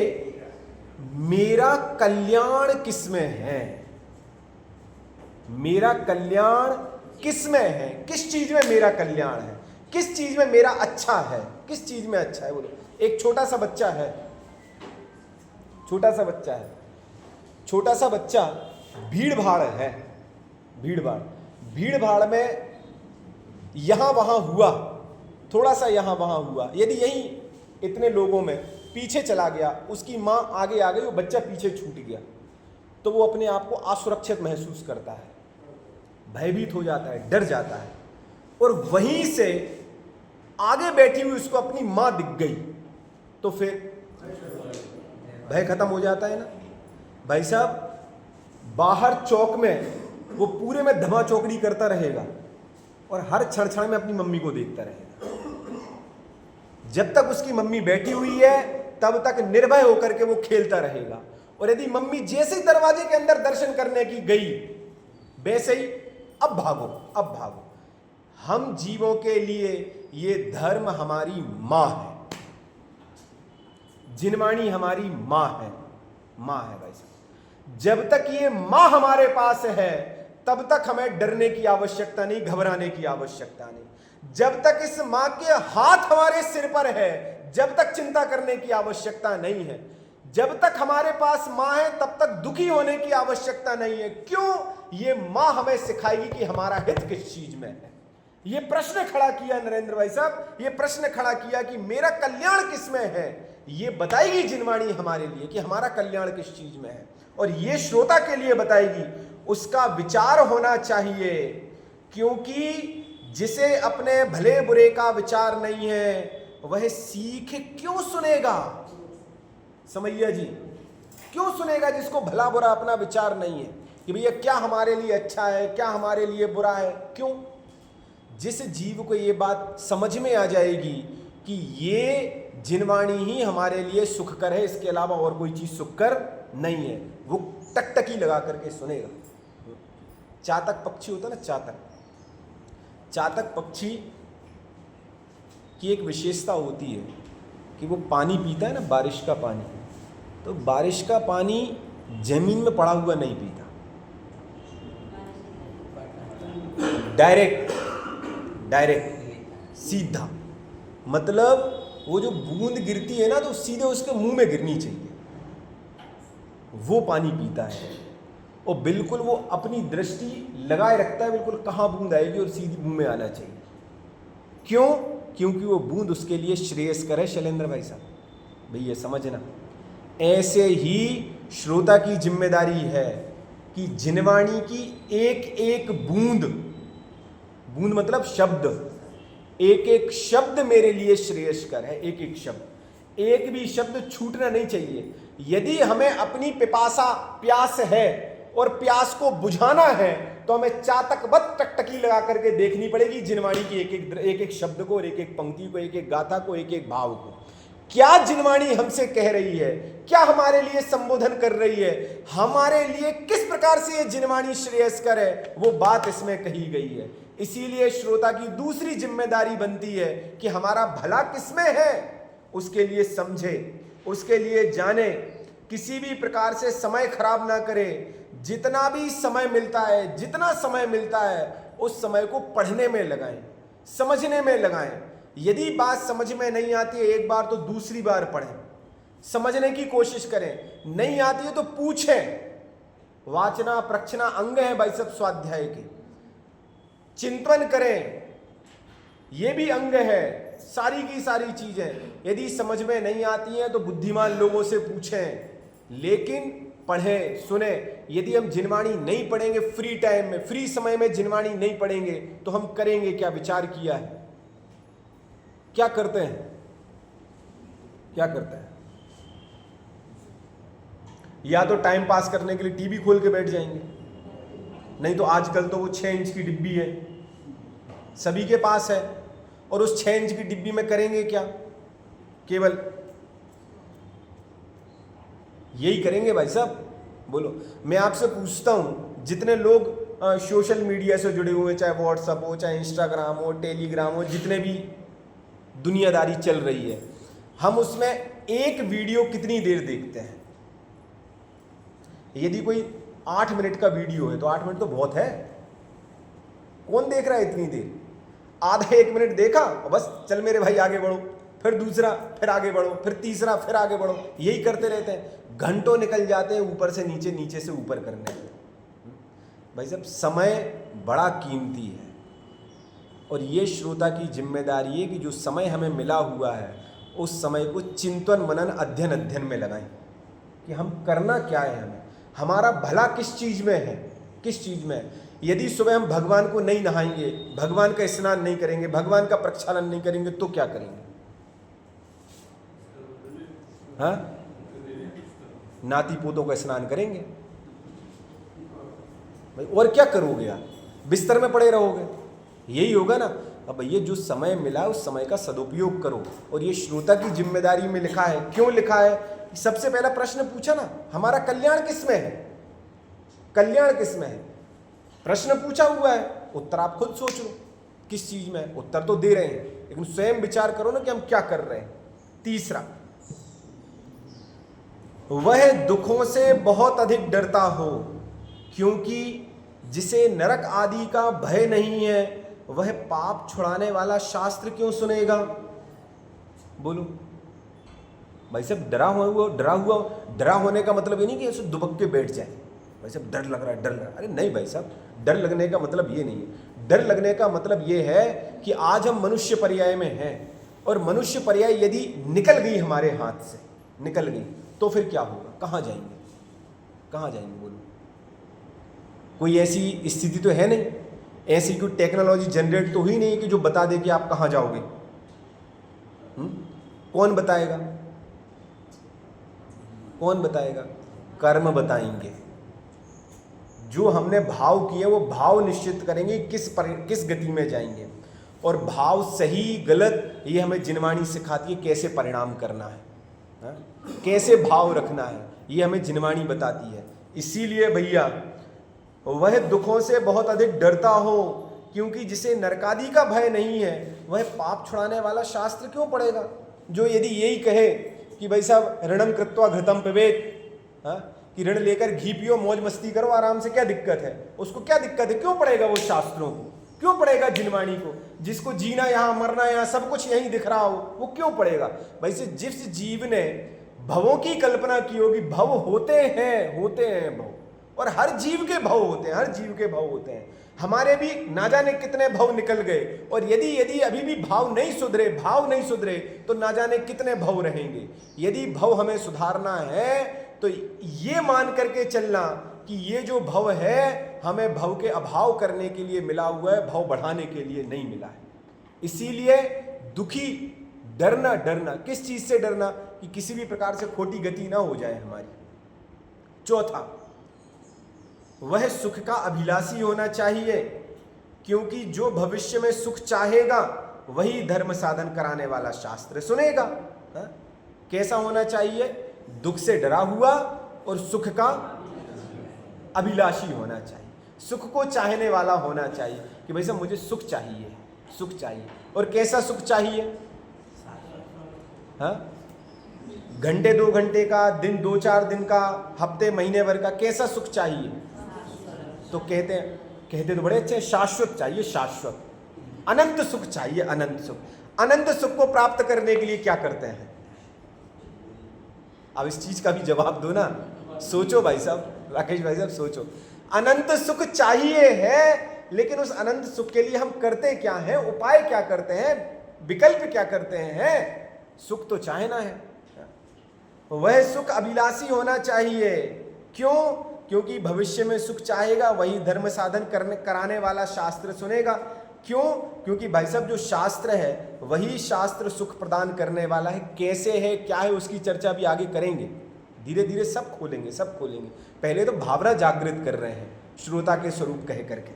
मेरा कल्याण किसमें है? मेरा कल्याण किस में है, किस चीज में मेरा कल्याण है, किस चीज में मेरा अच्छा है, किस चीज में अच्छा है। बोलो, एक छोटा सा बच्चा है, छोटा सा बच्चा है, छोटा सा बच्चा भीड़ भाड़ है, भीड़ भाड़ में यहां वहां हुआ, थोड़ा सा यहां वहां हुआ, यदि यही इतने लोगों में पीछे चला गया, उसकी मां आगे आ गई, वो बच्चा पीछे छूट गया, तो वो अपने आप को असुरक्षित महसूस करता है, भयभीत हो जाता है, डर जाता है। और वहीं से आगे बैठी हुई उसको अपनी मां दिख गई तो फिर भय खत्म हो जाता है ना। भाई साहब, बाहर चौक में वो पूरे में धमा चौकड़ी करता रहेगा और हर क्षण क्षण में अपनी मम्मी को देखता रहेगा। जब तक उसकी मम्मी बैठी हुई है तब तक निर्भय होकर के वो खेलता रहेगा, और यदि मम्मी जैसे ही दरवाजे के अंदर दर्शन करने की गई, वैसे ही अब भागो, अब भागो। हम जीवों के लिए ये धर्म हमारी मां है, जिनवाणी हमारी मां है, मां है भाई साहब। जब तक ये मां हमारे पास है तब तक हमें डरने की आवश्यकता नहीं, घबराने की आवश्यकता नहीं। जब तक इस मां के हाथ हमारे सिर पर है, जब तक चिंता करने की आवश्यकता नहीं है। जब तक हमारे पास मां है तब तक दुखी होने की आवश्यकता नहीं है। क्यों? ये मां हमें सिखाएगी कि हमारा हित किस चीज में है। ये प्रश्न खड़ा किया नरेंद्र भाई साहब, ये प्रश्न खड़ा किया कि मेरा कल्याण किस में है। ये बताएगी जिनवाणी हमारे लिए कि हमारा कल्याण किस चीज में है, और ये श्रोता के लिए बताएगी। उसका विचार होना चाहिए, क्योंकि जिसे अपने भले बुरे का विचार नहीं है वह सीख क्यों सुनेगा। समैया जी, क्यों सुनेगा जिसको भला बुरा अपना विचार नहीं है कि भैया क्या हमारे लिए अच्छा है, क्या हमारे लिए बुरा है। क्यों? जिस जीव को ये बात समझ में आ जाएगी कि ये जिनवाणी ही हमारे लिए सुखकर है, इसके अलावा और कोई चीज सुखकर नहीं है, वो टकटकी लगा करके सुनेगा। चातक पक्षी होता है ना, चातक पक्षी की एक विशेषता होती है कि वो पानी पीता है ना, बारिश का पानी, तो बारिश का पानी जमीन में पड़ा हुआ नहीं पीता, डायरेक्ट सीधा। मतलब वो जो बूंद गिरती है ना तो सीधे उसके मुंह में गिरनी चाहिए, वो पानी पीता है। और बिल्कुल वो अपनी दृष्टि लगाए रखता है, बिल्कुल कहाँ बूंद आएगी और सीधी मुंह में आना चाहिए। क्यों? क्योंकि वो बूंद उसके लिए श्रेयस्कर है। शैलेंद्र भाई साहब, भैया समझना, ऐसे ही श्रोता की जिम्मेदारी है कि जिनवाणी की एक एक बूंद, बूंद मतलब शब्द, एक एक शब्द मेरे लिए श्रेयस्कर है। एक एक शब्द, एक भी शब्द छूटना नहीं चाहिए। यदि हमें अपनी प्यास है और प्यास को बुझाना है तो हमें चातकवत टकटकी लगा करके देखनी पड़ेगी जिनवाणी की एक एक शब्द को, और एक एक पंक्ति को, एक एक गाथा को, एक एक भाव को। क्या जिनवाणी हमसे कह रही है, क्या हमारे लिए संबोधन कर रही है, हमारे लिए किस प्रकार से ये जिनवाणी श्रेयस्कर है, वो बात इसमें कही गई है। इसीलिए श्रोता की दूसरी जिम्मेदारी बनती है कि हमारा भला किसमें है उसके लिए समझे, उसके लिए जाने, किसी भी प्रकार से समय खराब ना करे। जितना भी समय मिलता है, जितना समय मिलता है, उस समय को पढ़ने में लगाएं, समझने में लगाएं। यदि बात समझ में नहीं आती है एक बार तो दूसरी बार पढ़ें, समझने की कोशिश करें। नहीं आती है तो पूछें। वाचना प्रक्षना अंग है भाई सब स्वाध्याय के। चिंतन करें, ये भी अंग है। सारी की सारी चीजें यदि समझ में नहीं आती हैं तो बुद्धिमान लोगों से पूछें, लेकिन पढ़ें, सुने। यदि हम जिनवाणी नहीं पढ़ेंगे, फ्री टाइम में, फ्री समय में जिनवाणी नहीं पढ़ेंगे तो हम करेंगे क्या? विचार किया है? क्या करते हैं? क्या करते हैं? या तो टाइम पास करने के लिए टीवी खोल के बैठ जाएंगे, नहीं तो आजकल तो वो 6 इंच की डिब्बी है, सभी के पास है, और उस 6 इंच की डिब्बी में करेंगे क्या? केवल यही करेंगे भाई साहब। बोलो, मैं आपसे पूछता हूं, जितने लोग सोशल मीडिया से जुड़े हुए, चाहे व्हाट्सएप हो, चाहे इंस्टाग्राम हो, टेलीग्राम हो, जितने भी दुनियादारी चल रही है, हम उसमें एक वीडियो कितनी देर देखते हैं? यदि कोई 8 मिनट का वीडियो है तो 8 मिनट तो बहुत है। कौन देख रहा है इतनी देर? आधा 1 मिनट देखा और बस चल मेरे भाई आगे बढ़ो, फिर दूसरा, फिर आगे बढ़ो, फिर तीसरा, फिर आगे बढ़ो, यही करते रहते हैं। घंटों निकल जाते हैं ऊपर से नीचे, नीचे से ऊपर करने में। भाई साहब, समय बड़ा कीमती है और ये श्रोता की जिम्मेदारी है कि जो समय हमें मिला हुआ है उस समय को चिंतन मनन अध्ययन में लगाएं कि हम करना क्या है, हमारा भला किस चीज़ में है, किस चीज़ में है। यदि सुबह हम भगवान को नहीं नहाएंगे, भगवान का स्नान नहीं करेंगे, भगवान का प्रक्षालन नहीं करेंगे तो क्या करेंगे? हाँ, नाती पोतों का स्नान करेंगे भाई, और क्या करोगे आप? बिस्तर में पड़े रहोगे, यही होगा ना। अब ये जो समय मिला उस समय का सदुपयोग करो। और ये श्रोता की जिम्मेदारी में लिखा है। क्यों लिखा है? सबसे पहला प्रश्न पूछा ना, हमारा कल्याण किस में है? कल्याण किस में है? प्रश्न पूछा हुआ है, उत्तर आप खुद सोच लो किस चीज में है। उत्तर तो दे रहे हैं लेकिन स्वयं विचार करो ना कि हम क्या कर रहे हैं। तीसरा, वह दुखों से बहुत अधिक डरता हो, क्योंकि जिसे नरक आदि का भय नहीं है वह पाप छुड़ाने वाला शास्त्र क्यों सुनेगा? बोलो भाई साहब, डरा होने का मतलब ये नहीं कि ऐसे दुबक के बैठ जाए, भाई साहब डर लग रहा है, डर लग रहा है। अरे नहीं भाई साहब, डर लगने का मतलब ये नहीं है। डर लगने का मतलब ये है कि आज हम मनुष्य पर्याय में हैं और मनुष्य पर्याय यदि निकल गई हमारे हाथ से, निकल गई तो फिर क्या होगा? कहाँ जाएंगे? कहाँ जाएंगे? बोलो, कोई ऐसी स्थिति तो है नहीं, ऐसी कोई टेक्नोलॉजी जनरेट तो हुई नहीं कि जो बता दे कि आप कहाँ जाओगे। कौन बताएगा? कौन बताएगा? कर्म बताएंगे। जो हमने भाव किए वो भाव निश्चित करेंगे किस गति में जाएंगे। और भाव सही गलत ये हमें जिनवाणी सिखाती है, कैसे परिणाम करना है, कैसे भाव रखना है, ये हमें जिनवाणी बताती है। इसीलिए भैया, वह दुखों से बहुत अधिक डरता हो, क्योंकि जिसे नरकादि का भय नहीं है वह पाप छुड़ाने वाला शास्त्र क्यों पढ़ेगा? जो यदि यही कहे कि भाई साहब ऋणम कृत्वा घृतम पिबेत, कि ऋण लेकर घी पियो, मौज मस्ती करो आराम से, क्या दिक्कत है? उसको क्या दिक्कत है? क्यों पढ़ेगा वो शास्त्रों को? क्यों पढ़ेगा जिनवाणी को? जिसको जीना यहाँ, मरना यहाँ, सब कुछ यहीं दिख रहा हो, वो क्यों पढ़ेगा? वैसे जिस जीव ने भवों की कल्पना की होगी, भव होते हैं भव, और हर जीव के भव होते हैं, हर जीव के भव होते हैं। हमारे भी ना जाने कितने भव निकल गए, और यदि अभी भी भाव नहीं सुधरे तो ना जाने कितने भव रहेंगे। यदि भव हमें सुधारना है तो ये मान करके चलना कि ये जो भव है हमें भव के अभाव करने के लिए मिला हुआ है, भव बढ़ाने के लिए नहीं मिला है। इसीलिए दुखी डरना किस चीज से डरना? कि किसी भी प्रकार से खोटी गति ना हो जाए हमारी। चौथा, वह सुख का अभिलाषी होना चाहिए, क्योंकि जो भविष्य में सुख चाहेगा वही धर्म साधन कराने वाला शास्त्र सुनेगा। कैसा होना चाहिए? दुख से डरा हुआ और सुख का अभिलाषी होना चाहिए, सुख को चाहने वाला होना चाहिए कि भाई साहब मुझे सुख चाहिए। और कैसा सुख चाहिए? घंटे 2 घंटे का, दिन 2-4 दिन का, हफ्ते महीने भर का, कैसा सुख चाहिए? तो कहते तो बड़े अच्छे, शाश्वत चाहिए, शाश्वत अनंत सुख चाहिए, अनंत सुख। अनंत सुख को प्राप्त करने के लिए क्या करते हैं? अब इस चीज का भी जवाब दो ना, सोचो भाई साहब, राकेश भाई साहब सोचो। अनंत सुख चाहिए है, लेकिन उस अनंत सुख के लिए हम करते क्या हैं? उपाय क्या करते हैं? विकल्प क्या करते हैं? सुख तो चाहना है। वह सुख अभिलाषी होना चाहिए। क्यों? क्योंकि भविष्य में सुख चाहेगा वही धर्म साधन कराने वाला शास्त्र सुनेगा। क्यों? क्योंकि भाई साहब जो शास्त्र है वही शास्त्र सुख प्रदान करने वाला है। कैसे है, क्या है, उसकी चर्चा भी आगे करेंगे, धीरे धीरे सब खोलेंगे। पहले तो भावना जागृत कर रहे हैं श्रोता के स्वरूप कह करके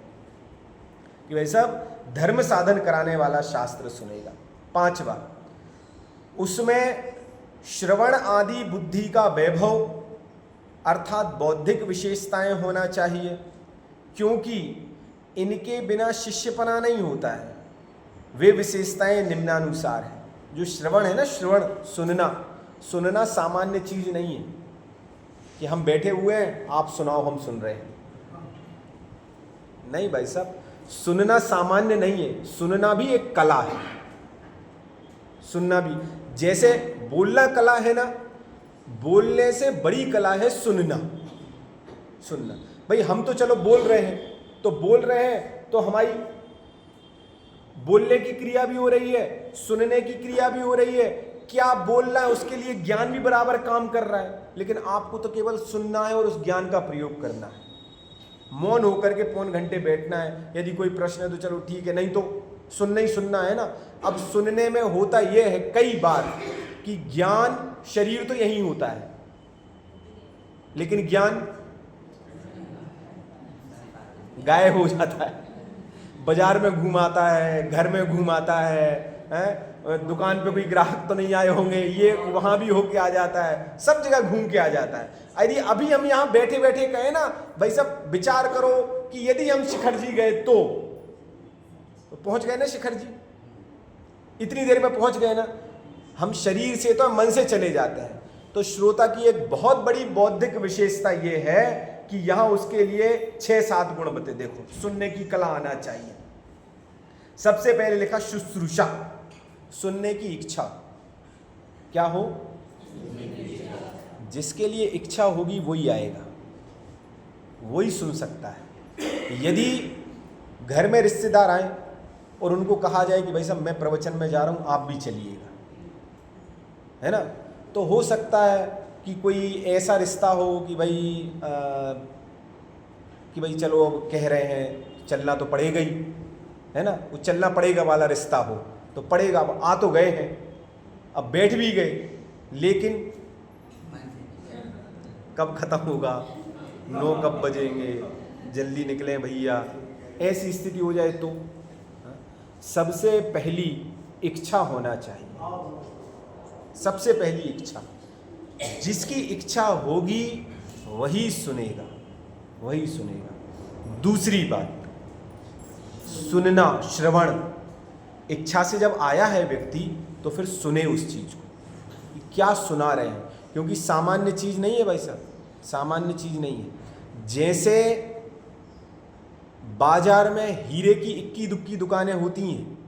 कि भाई साहब धर्म साधन कराने वाला शास्त्र सुनेगा। 5वां, उसमें श्रवण आदि बुद्धि का वैभव अर्थात बौद्धिक विशेषताएं होना चाहिए, क्योंकि इनके बिना शिष्यपना नहीं होता है। वे विशेषताएं निम्नानुसार हैं। जो श्रवण है ना, श्रवण सुनना सामान्य चीज नहीं है कि हम बैठे हुए हैं, आप सुनाओ, हम सुन रहे हैं। नहीं भाई साहब, सुनना सामान्य नहीं है, सुनना भी एक कला है। सुनना भी, जैसे बोलना कला है ना, बोलने से बड़ी कला है सुनना। सुनना भाई, हम तो चलो बोल रहे हैं, तो बोल रहे हैं तो हमारी बोलने की क्रिया भी हो रही है, सुनने की क्रिया भी हो रही है। क्या बोलना है उसके लिए ज्ञान भी बराबर काम कर रहा है, लेकिन आपको तो केवल सुनना है और उस ज्ञान का प्रयोग करना है। मौन होकर के पौन घंटे बैठना है, यदि कोई प्रश्न है तो चलो ठीक है, नहीं तो सुनना ही सुनना है ना। अब सुनने में होता यह है कई बार कि ज्ञान, शरीर तो यही होता है, लेकिन ज्ञान गायब हो जाता है। बाजार में घूम आता है, घर में घूम आता है, दुकान पे कोई ग्राहक तो नहीं आए होंगे, ये वहां भी होके आ जाता है, सब जगह घूम के आ जाता है। यदि अभी हम यहाँ बैठे बैठे कहें ना भाई सब विचार करो कि यदि हम शिखर जी गए तो पहुंच गए ना शिखर जी, इतनी देर में पहुंच गए ना। हम शरीर से तो मन से चले जाते हैं। तो श्रोता की एक बहुत बड़ी बौद्धिक विशेषता यह है कि यहां उसके लिए 6-7 गुण बते। देखो, सुनने की कला आना चाहिए। सबसे पहले लिखा शुश्रूषा, सुनने की इच्छा। क्या हो? जिसके लिए इच्छा होगी वही आएगा, वही सुन सकता है। यदि घर में रिश्तेदार आए और उनको कहा जाए कि भाई साहब मैं प्रवचन में जा रहा हूं, आप भी चलिएगा, है ना, तो हो सकता है कि कोई ऐसा रिश्ता हो कि भाई चलो अब कह रहे हैं चलना तो पड़ेगा ही, है ना, वो चलना पड़ेगा वाला रिश्ता हो तो पड़ेगा। अब आ तो गए हैं, अब बैठ भी गए, लेकिन कब खत्म होगा, 9 कब बजेंगे, जल्दी निकले भैया, ऐसी स्थिति हो जाए तो सबसे पहली इच्छा होना चाहिए। सबसे पहली इच्छा, जिसकी इच्छा होगी वही सुनेगा, वही सुनेगा। दूसरी बात, सुनना, श्रवण। इच्छा से जब आया है व्यक्ति तो फिर सुने उस चीज को, क्या सुना रहे हैं, क्योंकि सामान्य चीज नहीं है भाई साहब, सामान्य चीज नहीं है। जैसे बाजार में हीरे की इक्की दुक्की दुकानें होती हैं,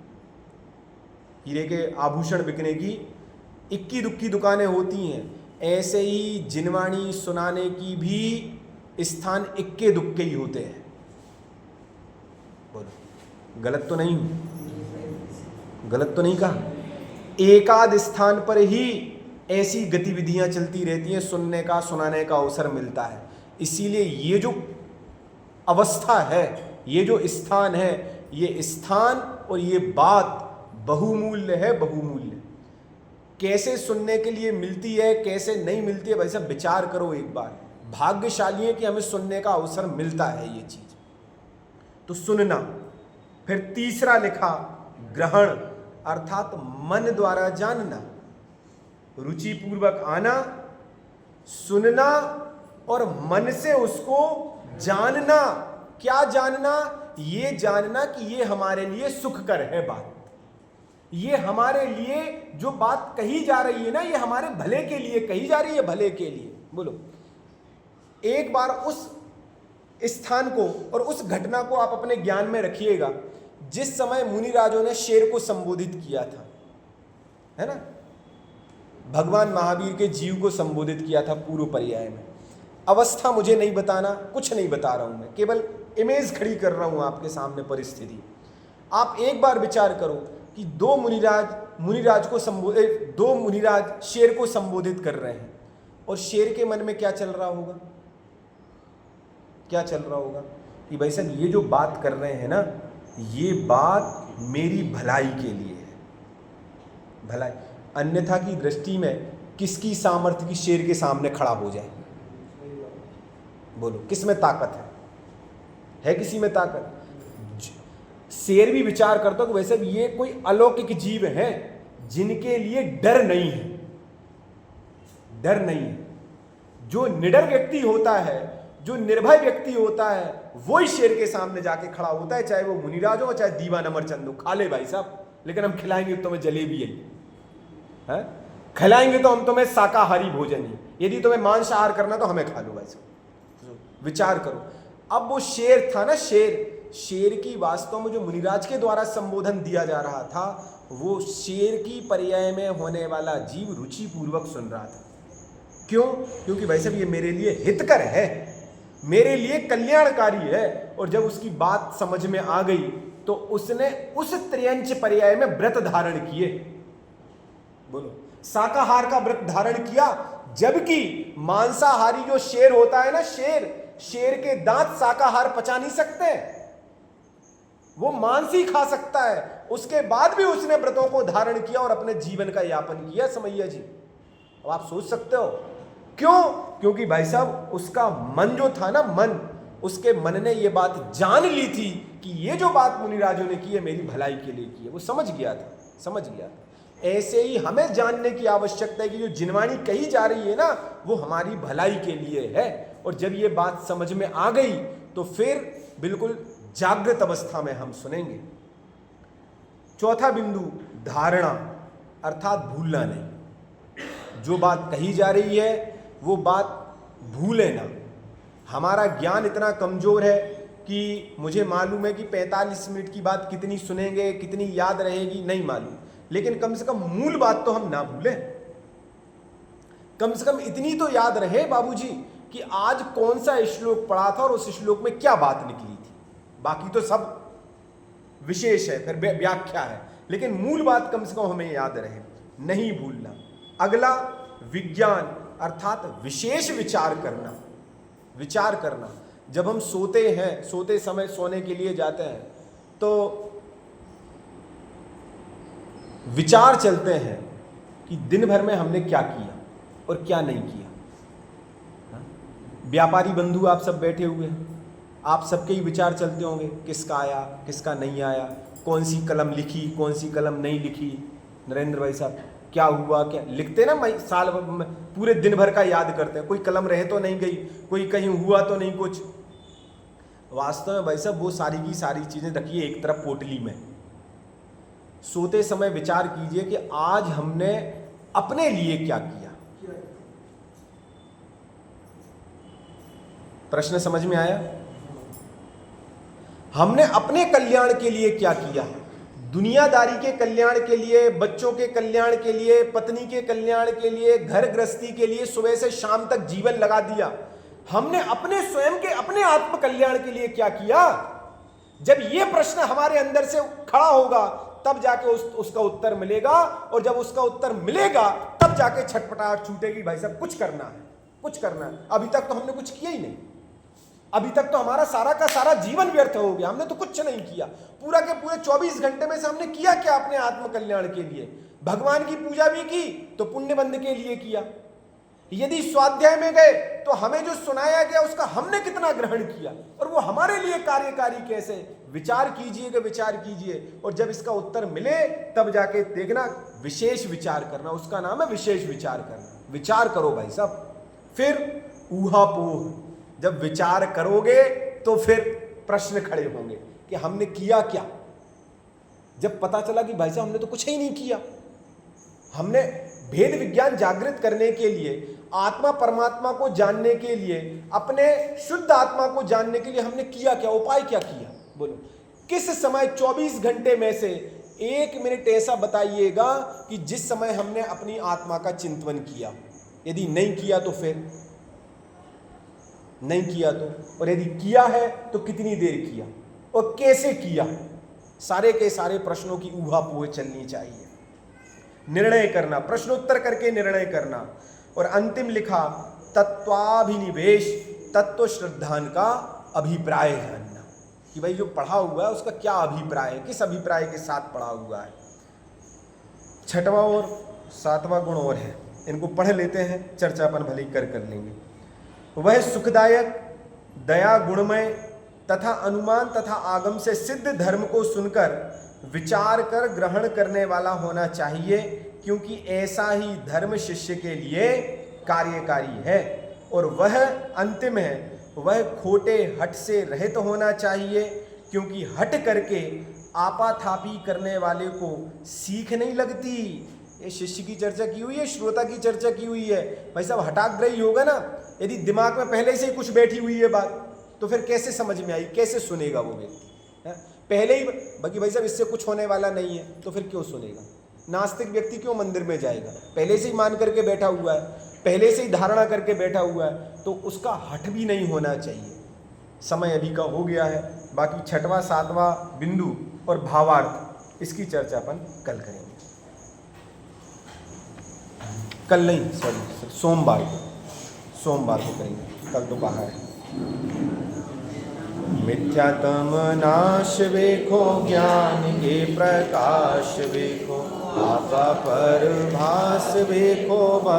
हीरे के आभूषण बिकने की इक्की दुक्की दुकानें होती हैं, ऐसे ही जिनवाणी सुनाने की भी स्थान इक्के दुक्के ही होते हैं। बोलो, गलत तो नहीं, गलत तो नहीं कहा? एकाध स्थान पर ही ऐसी गतिविधियां चलती रहती हैं, सुनने का, सुनाने का अवसर मिलता है। इसीलिए ये जो अवस्था है, ये जो स्थान है, ये स्थान और ये बात बहुमूल्य है, बहुमूल्य। कैसे सुनने के लिए मिलती है, कैसे नहीं मिलती है, भाई साहब विचार करो एक बार। भाग्यशाली है कि हमें सुनने का अवसर मिलता है ये चीज। तो सुनना। फिर तीसरा लिखा ग्रहण, अर्थात मन द्वारा जानना, रुचि पूर्वक आना, सुनना और मन से उसको जानना। क्या जानना? ये जानना कि ये हमारे लिए सुखकर है बात, ये हमारे लिए जो बात कही जा रही है ना, ये हमारे भले के लिए कही जा रही है, भले के लिए। बोलो, एक बार उस स्थान को और उस घटना को आप अपने ज्ञान में रखिएगा जिस समय मुनिराजों ने शेर को संबोधित किया था, है ना, भगवान महावीर के जीव को संबोधित किया था पूर्व पर्याय में। अवस्था मुझे नहीं बताना, कुछ नहीं बता रहा हूं मैं, केवल इमेज खड़ी कर रहा हूं आपके सामने, परिस्थिति। आप एक बार विचार करो कि दो मुनिराज शेर को संबोधित कर रहे हैं, और शेर के मन में क्या चल रहा होगा? क्या चल रहा होगा कि भाई साहब ये जो बात कर रहे हैं ना, ये बात मेरी भलाई के लिए है, भलाई। अन्यथा की दृष्टि में किसकी सामर्थ्य की शेर के सामने खड़ा हो जाए? बोलो, किस में ताकत है किसी में ताकत? शेर भी विचार करता कि वैसे ये कोई अलौकिक जीव है जिनके लिए डर नहीं है, डर नहीं है। जो निडर व्यक्ति होता है, जो निर्भय व्यक्ति होता है, वही शेर के सामने जाके खड़ा होता है, चाहे वो मुनिराज हो चाहे दीवान अमरचंद हो। खा ले भाई साहब, लेकिन हम खिलाएंगे तुम्हें जलेबी है, खिलाएंगे तो हम तुम्हें शाकाहारी भोजन ही, यदि तुम्हें मांसाहार करना तो हमें खा लो भाई साहब। विचार करो, अब वो शेर था ना, शेर की वास्तव में जो मुनिराज के द्वारा संबोधन दिया जा रहा था वो शेर की पर्याय में होने वाला जीव रुचि पूर्वक सुन रहा था। क्यों? क्योंकि भाई साहब ये मेरे लिए हितकर है, मेरे लिए कल्याणकारी है। और जब उसकी बात समझ में आ गई तो उसने उस त्र्यंच पर्याय में व्रत धारण किए। बोलो, शाकाहार का व्रत धारण किया, जबकि मांसाहारी जो शेर होता है ना, शेर के दांत शाकाहार पचा नहीं सकते, वो मांस ही खा सकता है। उसके बाद भी उसने व्रतों को धारण किया और अपने जीवन का यापन किया। समैया जी, अब आप सोच सकते हो क्यों? क्योंकि भाई साहब उसका मन जो था ना, उसके मन ने ये बात जान ली थी कि ये जो बात मुनिराजों ने की है मेरी भलाई के लिए की है। वो समझ गया था। ऐसे ही हमें जानने की आवश्यकता है कि जो जिनवाणी कही जा रही है ना वो हमारी भलाई के लिए है। और जब ये बात समझ में आ गई तो फिर बिल्कुल जागृत अवस्था में हम सुनेंगे। चौथा बिंदु, धारणा, अर्थात भूलना नहीं। जो बात कही जा रही है वो बात भूले ना। हमारा ज्ञान इतना कमजोर है कि मुझे मालूम है कि 45 मिनट की बात कितनी सुनेंगे, कितनी याद रहेगी, नहीं मालूम, लेकिन कम से कम मूल बात तो हम ना भूलें। कम से कम इतनी तो याद रहे बाबूजी कि आज कौन सा श्लोक पढ़ा था और उस श्लोक में क्या बात निकली थी। बाकी तो सब विशेष है, फिर व्याख्या है, लेकिन मूल बात कम से कम हमें याद रहे, नहीं भूलना। अगला, विज्ञान, अर्थात विशेष विचार करना। जब हम सोते हैं, सोते समय सोने के लिए जाते हैं तो विचार चलते हैं कि दिन भर में हमने क्या किया और क्या नहीं किया। व्यापारी बंधु आप सब बैठे हुए हैं, आप सबके ही विचार चलते होंगे, किसका आया किसका नहीं आया, कौन सी कलम लिखी कौन सी कलम नहीं लिखी। नरेंद्र भाई साहब, क्या हुआ, क्या लिखते ना, साल में पूरे दिन भर का याद करते हैं, कोई कलम रह तो नहीं गई, कोई कहीं हुआ तो नहीं कुछ। वास्तव में भाई साहब वो सारी की सारी चीजें रखिए एक तरफ पोटली में। सोते समय विचार कीजिए कि आज हमने अपने लिए क्या किया। प्रश्न समझ में आया? हमने अपने कल्याण के लिए क्या किया, दुनियादारी के कल्याण के लिए, बच्चों के कल्याण के लिए, पत्नी के कल्याण के लिए, घर गृहस्थी के लिए सुबह से शाम तक जीवन लगा दिया। हमने अपने स्वयं के, अपने आत्म कल्याण के लिए क्या किया? जब यह प्रश्न हमारे अंदर से खड़ा होगा तब जाके उसका उत्तर मिलेगा, और जब उसका उत्तर मिलेगा तब जाके छटपटाहट छूटेगी, भाई साहब कुछ करना है, कुछ करना है। अभी तक तो हमने कुछ किया ही नहीं, अभी तक तो हमारा सारा का सारा जीवन व्यर्थ हो गया, हमने तो कुछ नहीं किया। पूरा के पूरे 24 घंटे में से हमने किया क्या अपने आत्म कल्याण के लिए? भगवान की पूजा भी की तो पुण्य बंध के लिए किया। यदि स्वाध्याय में गए तो हमें जो सुनाया गया उसका हमने कितना ग्रहण किया और वो हमारे लिए कार्यकारी कैसे? विचार कीजिएगा, विचार कीजिए, और जब इसका उत्तर मिले तब जाके देखना विशेष विचार करना, उसका नाम है विशेष विचार करना। विचार करो भाई साहब, फिर ऊहापोह, जब विचार करोगे तो फिर प्रश्न खड़े होंगे कि हमने किया क्या। जब पता चला कि भाई साहब हमने तो कुछ ही नहीं किया, हमने भेद विज्ञान जागृत करने के लिए, आत्मा परमात्मा को जानने के लिए, अपने शुद्ध आत्मा को जानने के लिए हमने किया क्या, उपाय क्या किया? बोलो, किस समय 24 घंटे में से 1 मिनट ऐसा बताइएगा कि जिस समय हमने अपनी आत्मा का चिंतन किया। यदि नहीं किया तो फिर नहीं किया तो, और यदि किया है तो कितनी देर किया और कैसे किया? सारे के सारे प्रश्नों की ऊहापोह चलनी चाहिए। निर्णय करना, प्रश्नोत्तर करके निर्णय करना। और अंतिम लिखा, तत्वाभिनिवेश, तत्व श्रद्धान का अभिप्राय जानना कि भाई जो पढ़ा हुआ है उसका क्या अभिप्राय है, किस अभिप्राय के साथ पढ़ा हुआ है। 6वां और 7वां गुण और है, इनको पढ़ लेते हैं, चर्चा अपन भले कर लेंगे। वह सुखदायक, दया गुणमय तथा अनुमान तथा आगम से सिद्ध धर्म को सुनकर विचार कर ग्रहण करने वाला होना चाहिए, क्योंकि ऐसा ही धर्म शिष्य के लिए कार्यकारी है। और वह अंतिम है, वह खोटे हट से रहित होना चाहिए, क्योंकि हट करके आपाथापी करने वाले को सीख नहीं लगती। ये शिष्य की चर्चा की हुई है, श्रोता की चर्चा की हुई है। भाई साहब हठाग्रही होगा ना, यदि दिमाग में पहले से ही कुछ बैठी हुई है बात, तो फिर कैसे समझ में आई, कैसे सुनेगा वो व्यक्ति? है? पहले ही बाकी भाई साहब इससे कुछ होने वाला नहीं है तो फिर क्यों सुनेगा? नास्तिक व्यक्ति क्यों मंदिर में जाएगा? पहले से ही मान करके बैठा हुआ है, पहले से ही धारणा करके बैठा हुआ है, तो उसका हठ भी नहीं होना चाहिए। समय अभी का हो गया है। बाकी छठवां सातवां बिंदु और भावार्थ इसकी चर्चा अपन कल करेंगे। कल नहीं, सॉरी, सोमवार को करेंगे, कल तो बाहर है। मिथ्यातम नाश वेखो, ज्ञान के प्रकाश वेखो, आपा पर भास वेखो।